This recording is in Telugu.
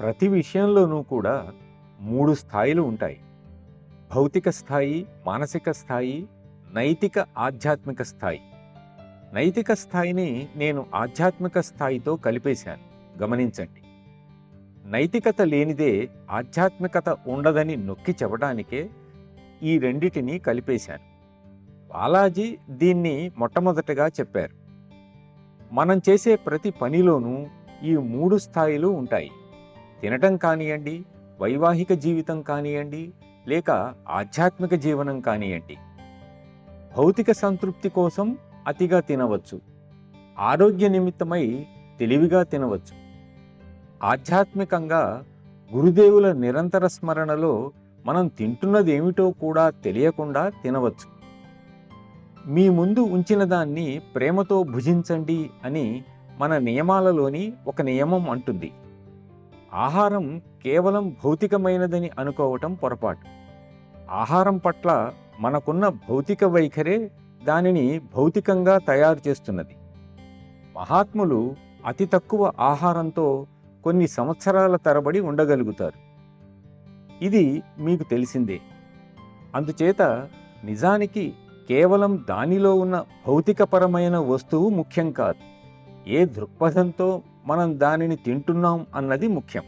ప్రతి విషయంలోనూ కూడా 3 స్థాయిలు ఉంటాయి. భౌతిక స్థాయి, మానసిక స్థాయి, నైతిక ఆధ్యాత్మిక స్థాయి. నైతిక స్థాయిని నేను ఆధ్యాత్మిక స్థాయితో కలిపేశాను. గమనించండి. నైతికత లేనిదే ఆధ్యాత్మికత ఉండదని నొక్కి చెప్పడానికే ఈ రెండిటిని కలిపేశాను. బాలాజీ దీన్ని మొట్టమొదటగా చెప్పారు. మనం చేసే ప్రతి పనిలోనూ ఈ 3 స్థాయిలు ఉంటాయి. తినటం కానియండి, వైవాహిక జీవితం కానియండి, లేక ఆధ్యాత్మిక జీవనం కానియండి. భౌతిక సంతృప్తి కోసం అతిగా తినవచ్చు. ఆరోగ్య నిమిత్తమై తెలివిగా తినవచ్చు. ఆధ్యాత్మికంగా గురుదేవుల నిరంతర స్మరణలో మనం తింటున్నదేమిటో కూడా తెలియకుండా తినవచ్చు. మీ ముందు ఉంచిన దాన్ని ప్రేమతో భుజించండి అని మన నియమాలలోని ఒక నియమం అంటుంది. ఆహారం కేవలం భౌతికమైనదని అనుకోవటం పొరపాటు. ఆహారం పట్ల మనకున్న భౌతిక వైఖరే దానిని భౌతికంగా తయారు చేస్తున్నది. మహాత్ములు అతి తక్కువ ఆహారంతో కొన్ని సంవత్సరాల తరబడి ఉండగలుగుతారు. ఇది మీకు తెలిసిందే. అందుచేత నిజానికి కేవలం దానిలో ఉన్న భౌతికపరమైన వస్తువు ముఖ్యం కాదు. ఏ దృక్పథంతో మనం దానిని తింటున్నాం అన్నది ముఖ్యం.